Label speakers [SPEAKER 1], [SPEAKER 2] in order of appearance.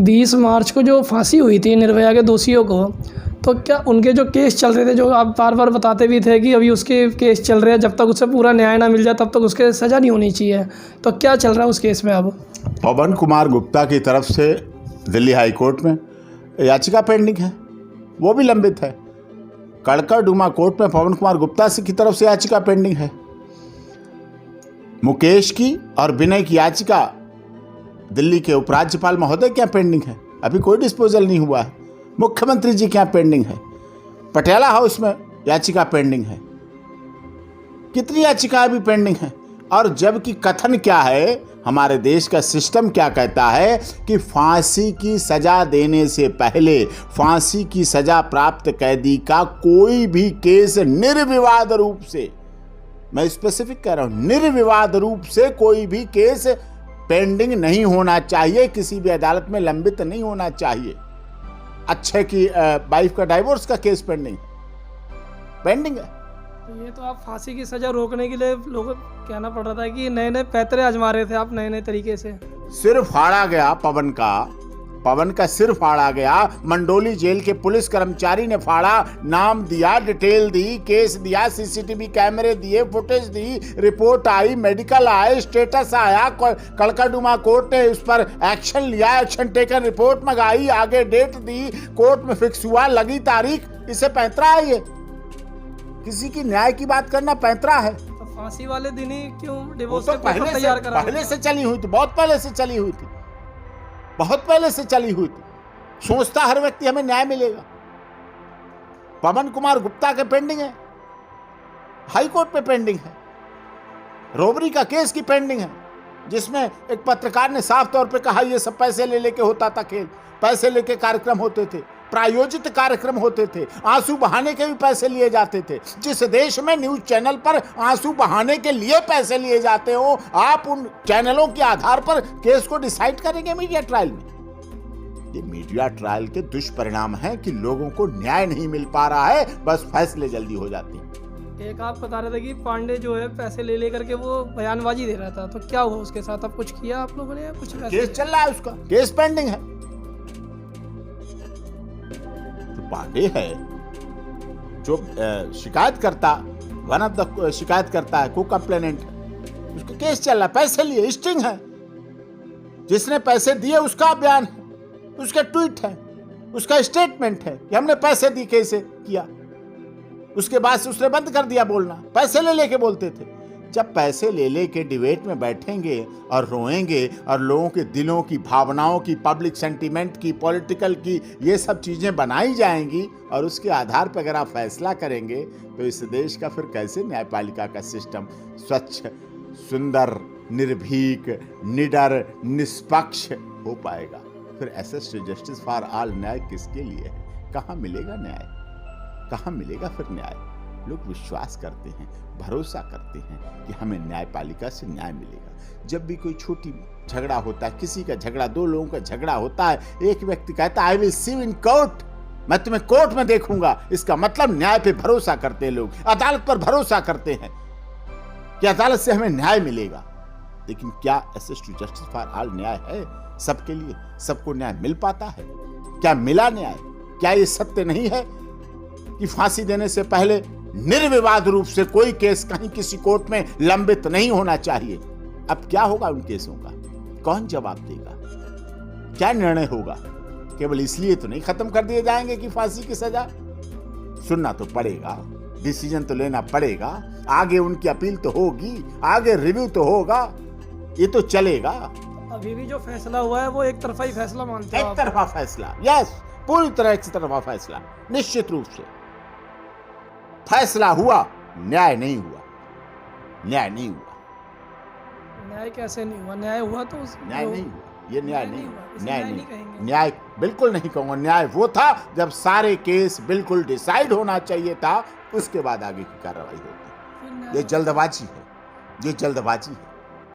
[SPEAKER 1] 20 मार्च को जो फांसी हुई थी निर्भया के दोषियों को, तो क्या उनके जो केस चल रहे थे, जो आप बार बार बताते भी थे कि अभी उसके केस चल रहे हैं, जब तक उससे पूरा न्याय ना मिल जाए तब तक उसके सज़ा नहीं होनी चाहिए, तो क्या चल रहा है उस केस में अब?
[SPEAKER 2] पवन कुमार गुप्ता की तरफ से दिल्ली हाई कोर्ट में याचिका पेंडिंग है, वो भी लंबित है। कड़कड़डूमा कोर्ट में पवन कुमार गुप्ता की तरफ से याचिका पेंडिंग है। मुकेश की और विनय की याचिका दिल्ली के उपराज्यपाल महोदय क्या पेंडिंग है, अभी कोई डिस्पोजल नहीं हुआ है। मुख्यमंत्री जी क्या पेंडिंग है, पटियाला हाउस में याचिका पेंडिंग है, कितनी याचिकाएं भी पेंडिंग है। और जबकि कथन क्या है, हमारे देश का सिस्टम क्या कहता है कि फांसी की सजा देने से पहले फांसी की सजा प्राप्त कैदी का कोई भी केस निर्विवाद रूप से, मैं स्पेसिफिक कह रहा हूं, निर्विवाद रूप से कोई भी केस पेंडिंग नहीं होना चाहिए, किसी भी अदालत में लंबित नहीं होना चाहिए। अक्षय की वाइफ का डाइवोर्स का केस पेंडिंग है।
[SPEAKER 1] ये तो आप फांसी की सज़ा रोकने के लिए लोगों को कहना पड़ रहा था कि नए नए पैतरे आजमा रहे थे आप, नए तरीके से।
[SPEAKER 2] सिर फाड़ा गया पवन का सिर फाड़ा गया। मंडोली जेल के पुलिस कर्मचारी ने फाड़ा, नाम दिया, डिटेल दी, केस दिया, सीसीटीवी कैमरे दिए, फुटेज दी, रिपोर्ट आई, मेडिकल आए, स्टेटस आया, कड़कड़डूमा कोर्ट ने उस पर एक्शन लिया, एक्शन टेकन, रिपोर्ट मंगाई, आगे डेट दी, कोर्ट में फिक्स हुआ, लगी तारीख। इसे पैंतरा है, ये किसी की न्याय की बात करना पैंतरा है।
[SPEAKER 1] तो फांसी वाले दिन ही क्यों डिवोर्स
[SPEAKER 2] तो
[SPEAKER 1] के पेपर तैयार करा?
[SPEAKER 2] पहले से चली हुई थी, बहुत पहले से चली हुई थी। सोचता हर व्यक्ति हमें न्याय मिलेगा। पवन कुमार गुप्ता के पेंडिंग है, हाई कोर्ट पे पेंडिंग है। रोबरी का केस की पेंडिंग है, जिसमें एक पत्रकार ने साफ तौर पे कहा ये सब पैसे ले लेके होता था खेल, पैसे लेके कार्यक्रम होते थे, प्रायोजित कार्यक्रम होते थे, आंसू बहाने के भी पैसे लिए जाते थे। जिस देश में न्यूज चैनल पर आंसू बहाने के लिए पैसे लिए जाते हो, आप उन चैनलों के आधार पर केस को डिसाइड करेंगे मीडिया ट्रायल में। ये मीडिया ट्रायल के दुष्परिणाम है कि लोगों को न्याय नहीं मिल पा रहा है, बस फैसले जल्दी हो जाते हैं।
[SPEAKER 1] एक आप बता रहे थे कि पांडे जो है पैसे ले लेकर के वो बयानबाजी दे रहा था, तो क्या हुआ उसके साथ? अब कुछ किया आप लोगों ने? कुछ
[SPEAKER 2] केस चल रहा है, उसका केस पेंडिंग है। पांडे है जो शिकायतकर्ता, वन ऑफ द शिकायतकर्ता है, को कंप्लेनेंट है, उसका केस चल रहा है, पैसे लिए, स्टिंग है। जिसने पैसे दिए उसका बयान है, उसके ट्वीट है, उसका स्टेटमेंट है कि हमने पैसे दिए, कैसे किया। उसके बाद से उसने बंद कर दिया बोलना, पैसे ले लेके बोलते थे। जब पैसे ले लेके डिबेट में बैठेंगे और रोएंगे और लोगों के दिलों की, भावनाओं की, पब्लिक सेंटीमेंट की, पॉलिटिकल की, ये सब चीजें बनाई जाएंगी और उसके आधार पर अगर आप फैसला करेंगे तो इस देश का फिर कैसे न्यायपालिका का सिस्टम स्वच्छ, सुंदर, निर्भीक, निडर, निष्पक्ष हो पाएगा? फिर access to justice for all न्याय किसके लिए है? कहाँ मिलेगा न्याय? कहाँ मिलेगा फिर न्याय? लोग विश्वास करते हैं, भरोसा करते हैं कि हमें न्यायपालिका से न्याय मिलेगा। जब भी कोई छोटी झगड़ा होता है, किसी का झगड़ा, दो लोगों का झगड़ा होता है, एक व्यक्ति कहता है I will see you in court, मैं तुम्हें कोर्ट में देखूंगा। इसका मतलब न्याय पे भरोसा करते हैं लोग, अदालत पर भरोसा करते हैं कि अदालत से हमें न्याय मिलेगा। लेकिन क्या access to justice for all न्याय है सबके लिए? सबको न्याय मिल पाता है? क्या मिला न्याय? क्या ये सत्य नहीं है कि फांसी देने से पहले निर्विवाद रूप से कोई केस कहीं किसी कोर्ट में लंबित नहीं होना चाहिए? अब क्या होगा उन केसों का? कौन जवाब देगा? क्या निर्णय होगा? केवल इसलिए तो नहीं खत्म कर दिए जाएंगे कि फांसी की सजा। सुनना तो पड़ेगा, डिसीजन तो लेना पड़ेगा, आगे उनकी अपील तो होगी, आगे रिव्यू तो होगा, ये तो चलेगा।
[SPEAKER 1] अभी भी जो फैसला हुआ है वो एक तरफा ही फैसला मानते हो?
[SPEAKER 2] एक तरफा फैसला, यस, पूरी तरह एक तरफा फैसला। निश्चित रूप से फैसला हुआ, न्याय नहीं हुआ। न्याय नहीं हुआ।
[SPEAKER 1] न्याय कैसे नहीं हुआ? न्याय हुआ तो
[SPEAKER 2] न्याय नहीं हुआ, ये न्याय नहीं हुआ। न्याय नहीं,
[SPEAKER 1] न्याय
[SPEAKER 2] बिल्कुल नहीं कहूंगा। न्याय वो था जब सारे केस बिल्कुल डिसाइड होना चाहिए था, उसके बाद आगे की कार्रवाई होती। ये जल्दबाजी है, ये जल्दबाजी है।